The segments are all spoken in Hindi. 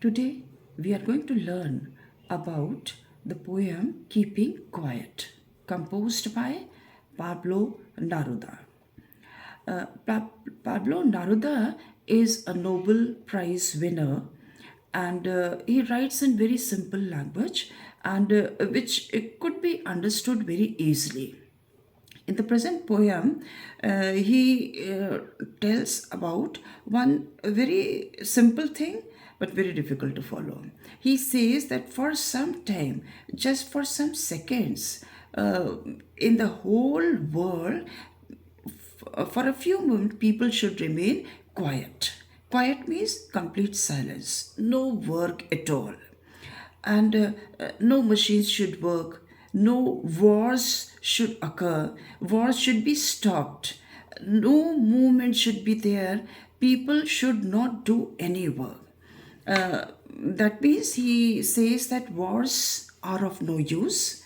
Today we are going to learn about the poem Keeping Quiet, composed by Pablo Neruda. Pablo Neruda is a Nobel Prize winner, and he writes in very simple language and which could be understood very easily. In the present poem, he tells about one very simple thing but very difficult to follow. He says that for some time, just for some seconds, in the whole world, for a few moments, people should remain quiet. Quiet means complete silence, no work at all, and no machines should work, no wars should occur, wars should be stopped, no movement should be there, people should not do any work. That means he says that wars are of no use,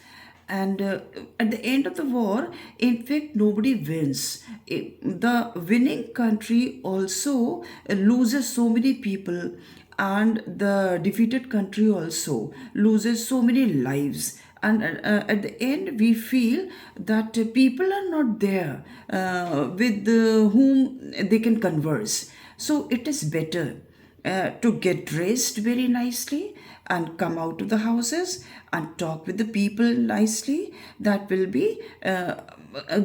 and at the end of the war, in fact, nobody wins. The winning country also loses so many people, and the defeated country also loses so many lives. And at the end, we feel that people are not there with whom they can converse. So it is better to get dressed very nicely and come out of the houses and talk with the people nicely. That will be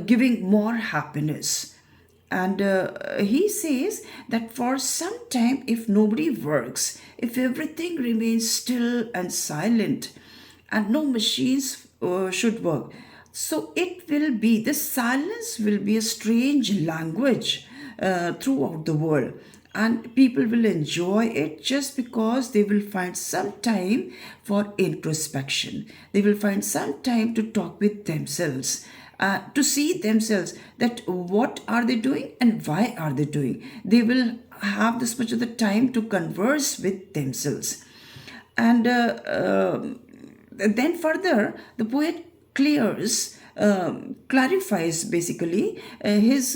giving more happiness. And he says that for some time, if nobody works, if everything remains still and silent, and no machines should work, so it will be, the silence will be a strange language throughout the world, and people will enjoy it just because they will find some time for introspection. They will find some time to talk with themselves, to see themselves, that what are they doing and why are they doing. They will have this much of the time to converse with themselves. And then further, the poet clarifies basically his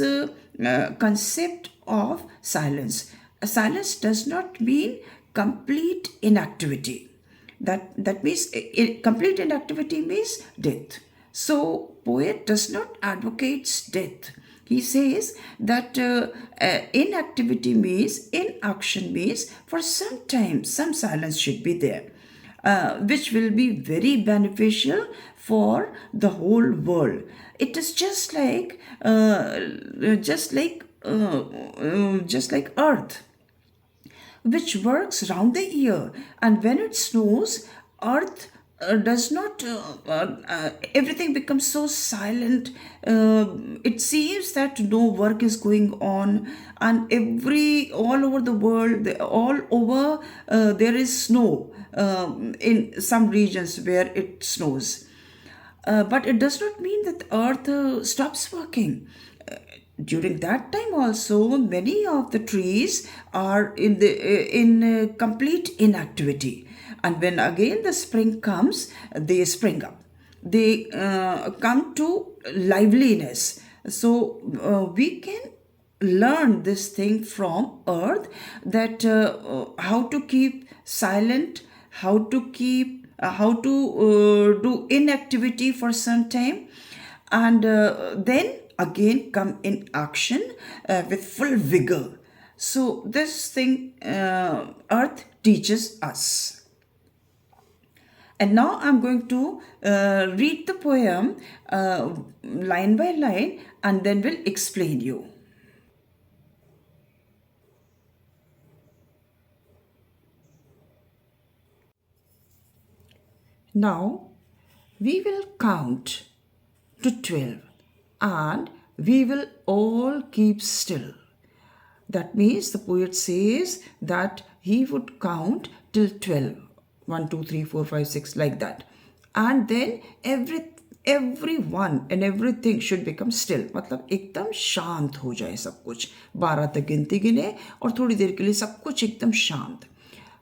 concept of silence. Silence does not mean complete inactivity. That means complete inactivity means death. So poet does not advocate death. He says that inactivity means, inaction means, for some time some silence should be there, which will be very beneficial for the whole world. It is just like Earth, which works round the year, and when it snows, Earth does not everything becomes so silent. It seems that no work is going on, and all over the world, all over, there is snow in some regions where it snows. But it does not mean that the earth stops working. During that time also, many of the trees are in complete inactivity, and when again the spring comes, they spring up. They come to liveliness. So we can learn this thing from earth, that how to keep silent, how to do inactivity for some time, and then again come in action with full vigor. So this thing earth teaches us. And now I'm going to read the poem line by line, and then will explain you. Now we will count to 12, and we will all keep still. That means the poet says that he would count till 12. 1, 2, 3, 4, 5, 6, like that. And then everyone and everything should become still. मतलब एकदम शांत हो जाए सब कुछ. 12 तक गिनती गिने और थोड़ी देर के लिए सब कुछ एकदम शांत.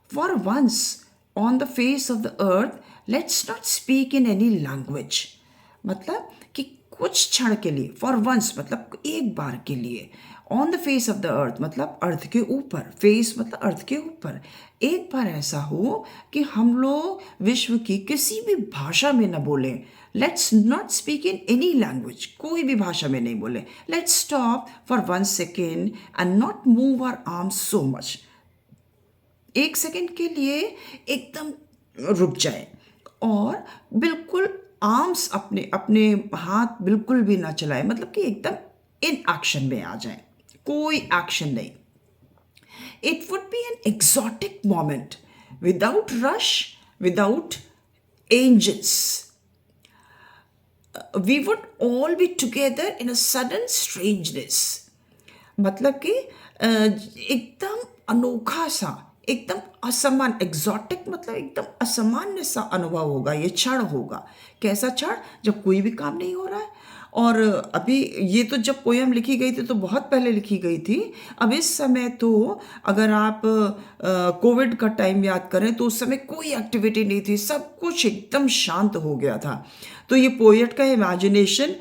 For once on the face of the earth, let's not speak in any language. मतलब कि कुछ क्षण के लिए, for once मतलब एक बार के लिए, on the face of the earth मतलब अर्थ के ऊपर, फेस मतलब अर्थ के ऊपर। एक बार ऐसा हो कि हम लोग विश्व की किसी भी भाषा में न बोलें, let's not speak in any language, कोई भी भाषा में नहीं बोले, let's stop for 1 second and not move our arms so much. 1 second के लिए एकदम रुक जाए और बिल्कुल आर्म्स अपने अपने हाथ बिल्कुल भी ना चलाए, मतलब कि एकदम इन एक्शन में आ जाए, कोई एक्शन नहीं। It would be an exotic moment without rush, without angels. We would all be together in a sudden strangeness, मतलब कि एकदम अनोखा सा, एकदम असमान, एग्जॉटिक मतलब एकदम असामान्य सा अनुभव होगा, ये क्षण होगा। कैसा क्षण? जब कोई भी काम नहीं हो रहा है। और अभी ये तो जब पोयम लिखी गई थी तो बहुत पहले लिखी गई थी। अब इस समय तो अगर आप कोविड का टाइम याद करें तो उस समय कोई एक्टिविटी नहीं थी, सब कुछ एकदम शांत हो गया था। तो ये पोएट का इमेजिनेशन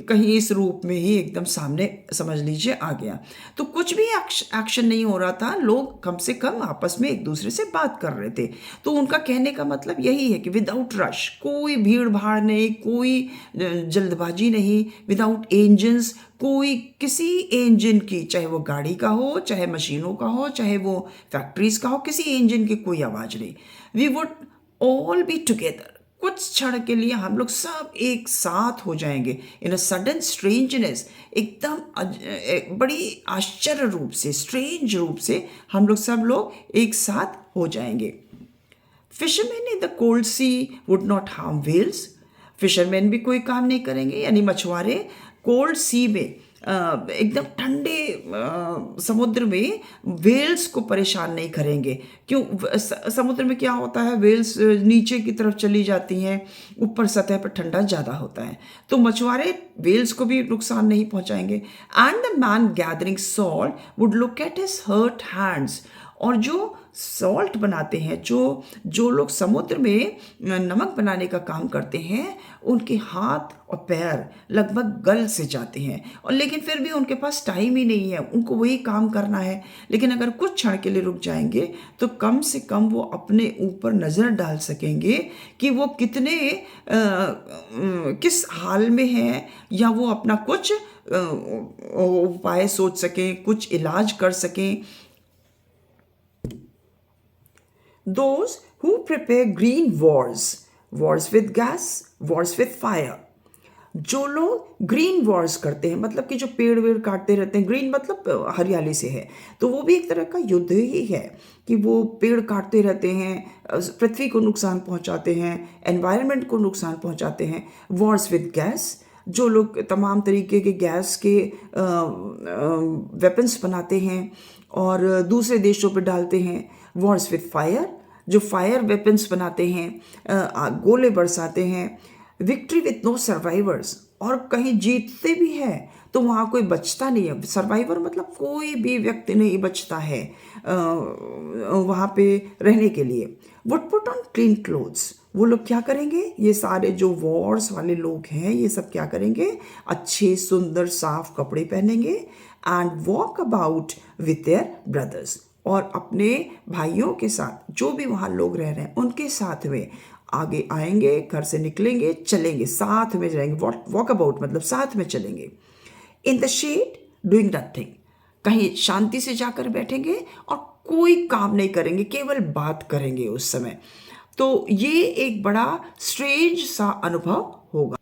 कहीं इस रूप में ही एकदम सामने समझ लीजिए आ गया। तो कुछ भी एक्शन नहीं हो रहा था, लोग कम से कम आपस में एक दूसरे से बात कर रहे थे। तो उनका कहने का मतलब यही है कि विदाउट रश, कोई भीड़ भाड़ नहीं, कोई जल्दबाजी नहीं, विदाउट इंजन्स, कोई किसी इंजन की, चाहे वो गाड़ी का हो, चाहे मशीनों का हो, चाहे वो फैक्ट्रीज का हो, किसी इंजन की कोई आवाज़ नहीं। We would all be together, कुछ क्षण के लिए हम लोग सब एक साथ हो जाएंगे इन अ सडन स्ट्रेंजनेस, एकदम बड़ी आश्चर्य रूप से, स्ट्रेंज रूप से हम लोग सब लोग एक साथ हो जाएंगे। Fisherman in the cold sea would not harm whales, fisherman भी कोई काम नहीं करेंगे, यानी मछुआरे कोल्ड सी में एकदम ठंडे समुद्र में वेल्स को परेशान नहीं करेंगे। क्यों? समुद्र में क्या होता है, वेल्स नीचे की तरफ चली जाती हैं, ऊपर सतह पर ठंडा ज़्यादा होता है, तो मछुआरे वेल्स को भी नुकसान नहीं पहुंचाएंगे। And the man gathering salt would look at his hurt hands, और जो सॉल्ट बनाते हैं, जो जो लोग समुद्र में नमक बनाने का काम करते हैं, उनके हाथ और पैर लगभग गल से जाते हैं, और लेकिन फिर भी उनके पास टाइम ही नहीं है, उनको वही काम करना है। लेकिन अगर कुछ क्षण के लिए रुक जाएंगे तो कम से कम वो अपने ऊपर नज़र डाल सकेंगे कि वो कितने किस हाल में हैं, या वो अपना कुछ उपाय सोच सकें, कुछ इलाज कर सकें। Those who prepare green wars, wars with gas, wars with fire, जो लोग ग्रीन वॉर्स करते हैं, मतलब कि जो पेड़ वेड़ काटते रहते हैं, ग्रीन मतलब हरियाली से है, तो वो भी एक तरह का युद्ध ही है कि वो पेड़ काटते रहते हैं, पृथ्वी को नुकसान पहुंचाते हैं, एनवायरनमेंट को नुकसान पहुंचाते हैं। वॉर्स विद गैस, जो लोग तमाम तरीके के गैस के वेपन्स बनाते हैं और दूसरे देशों पर डालते हैं। वॉर्स विद फायर, जो फायर वेपन्स बनाते हैं, गोले बरसाते हैं। विक्ट्री विथ नो सर्वाइवर्स, और कहीं जीतते भी हैं तो वहाँ कोई बचता नहीं है। सर्वाइवर मतलब कोई भी व्यक्ति नहीं बचता है वहाँ पे रहने के लिए। Would put on clean clothes, वो लोग क्या करेंगे, ये सारे जो वॉर्स वाले लोग हैं ये सब क्या करेंगे, अच्छे सुंदर साफ कपड़े पहनेंगे। And walk about with their brothers, और अपने भाइयों के साथ, जो भी वहाँ लोग रह रहे हैं उनके साथ में आगे आएंगे, घर से निकलेंगे, चलेंगे, साथ में जाएंगे। वॉक अबाउट मतलब साथ में चलेंगे। In the shade doing nothing, कहीं शांति से जाकर बैठेंगे और कोई काम नहीं करेंगे, केवल बात करेंगे उस समय। तो ये एक बड़ा स्ट्रेंज सा अनुभव होगा।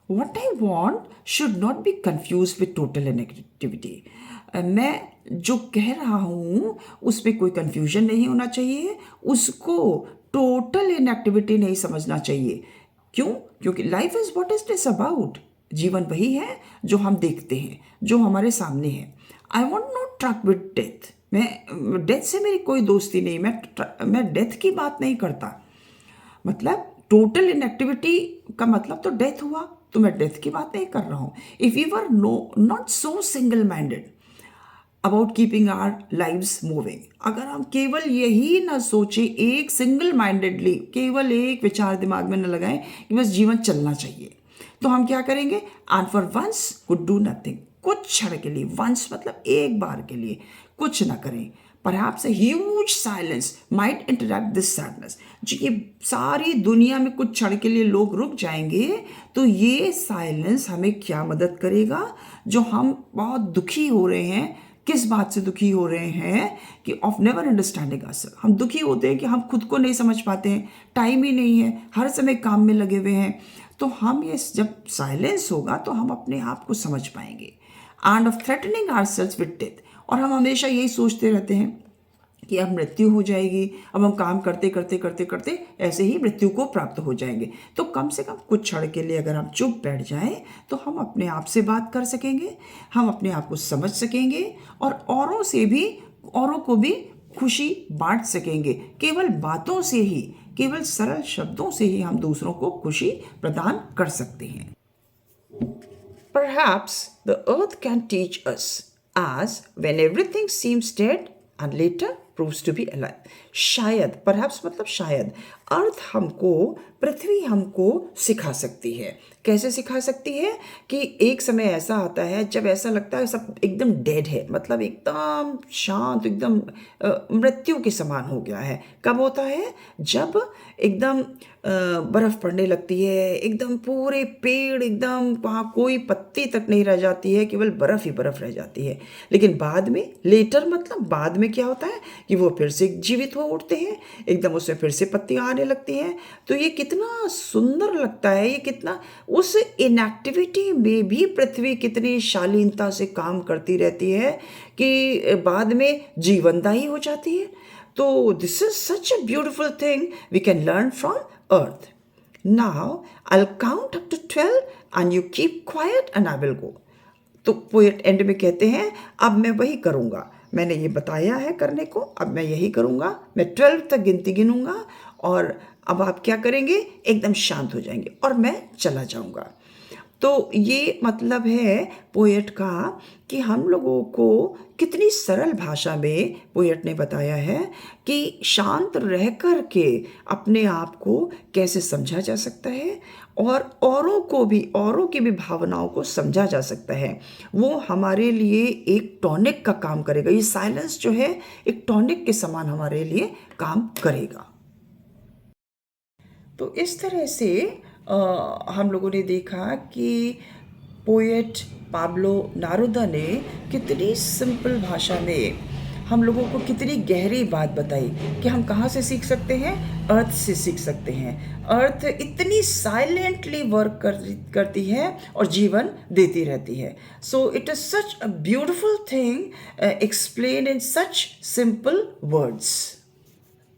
What I want should not be confused with total inactivity. मैं जो कह रहा हूँ उसमें कोई कन्फ्यूजन नहीं होना चाहिए, उसको टोटल इनएक्टिविटी नहीं समझना चाहिए। क्यों? क्योंकि life is what is this about, जीवन वही है जो हम देखते हैं, जो हमारे सामने है। I want not truck with death, मैं डेथ से मेरी कोई दोस्ती नहीं, मैं डेथ की बात नहीं करता। मतलब टोटल इनएक्टिविटी का मतलब तो डेथ हुआ, तो मैं डेथ की बात नहीं कर रहा हूँ। If you are not so single minded about keeping our lives moving, अगर हम केवल यही ना सोचे, एक सिंगल माइंडेडली केवल एक विचार दिमाग में न लगाएं कि बस जीवन चलना चाहिए, तो हम क्या करेंगे, and for once could do nothing, कुछ क्षण के लिए, वंस मतलब एक बार के लिए कुछ ना करें। Perhaps a huge silence might interrupt this sadness. जी, ये सारी दुनिया में कुछ क्षण के लिए लोग रुक जाएंगे, तो ये साइलेंस हमें क्या मदद करेगा? जो हम बहुत दुखी हो रहे हैं, किस बात से दुखी हो रहे हैं कि ऑफ नेवर अंडरस्टैंडिंग अस, हम दुखी होते हैं कि हम खुद को नहीं समझ पाते हैं, टाइम ही नहीं है, हर समय काम में लगे हुए हैं। तो हम ये जब साइलेंस होगा तो हम अपने आप को समझ पाएंगे। And of threatening our selves with death, और हम हमेशा यही सोचते रहते हैं कि अब मृत्यु हो जाएगी, अब हम काम करते करते करते करते ऐसे ही मृत्यु को प्राप्त हो जाएंगे। तो कम से कम कुछ क्षण के लिए अगर हम चुप बैठ जाएं तो हम अपने आप से बात कर सकेंगे, हम अपने आप को समझ सकेंगे और औरों को भी खुशी बांट सकेंगे। केवल बातों से ही, केवल सरल शब्दों से ही हम दूसरों को खुशी प्रदान कर सकते हैं। Perhaps the earth can teach us, as when everything seems dead and later proves to be alive. शायद, perhaps मतलब शायद, अर्थ हमको, पृथ्वी हमको सिखा सकती है। कैसे सिखा सकती है? कि एक समय ऐसा आता है जब ऐसा लगता है सब एकदम डेड है, मतलब एकदम शांत, एकदम मृत्यु के समान हो गया है। कब होता है? जब एकदम बर्फ़ पड़ने लगती है, एकदम पूरे पेड़, एकदम वहाँ कोई पत्ती तक नहीं रह जाती है, केवल बर्फ़ ही बर्फ़ रह जाती है। लेकिन बाद में, लेटर मतलब बाद में क्या होता है कि वो फिर से जीवित हो उठते हैं, एकदम उसमें फिर से पत्तियाँ आने लगती हैं। तो ये कितना सुंदर लगता है, ये कितना, उस इनएक्टिविटी में भी पृथ्वी कितनी शालीनता से काम करती रहती है कि बाद में जीवनदायी हो जाती है। तो this is such a beautiful thing we can learn from earth. Now I will count up to 12 and you keep quiet and I will go. तो पोएट एंड में कहते हैं, अब मैं वही करूँगा, मैंने ये बताया है करने को, अब मैं यही करूँगा, मैं 12 तक गिनती गिनूँगा और अब आप क्या करेंगे? एकदम शांत हो जाएंगे और मैं चला जाऊँगा। तो ये मतलब है पोएट का कि हम लोगों को कितनी सरल भाषा में पोएट ने बताया है कि शांत रह कर के अपने आप को कैसे समझा जा सकता है और औरों की भी भावनाओं को समझा जा सकता है। वो हमारे लिए एक टॉनिक का काम करेगा। ये साइलेंस जो है एक टॉनिक के समान हमारे लिए काम करेगा। तो इस तरह से हम लोगों ने देखा कि पोएट पाब्लो नारुदा ने कितनी सिंपल भाषा में हम लोगों को कितनी गहरी बात बताई कि हम कहाँ से सीख सकते हैं? अर्थ से सीख सकते हैं। अर्थ इतनी साइलेंटली वर्क करती है और जीवन देती रहती है। So it is such a beautiful thing explain in such simple words.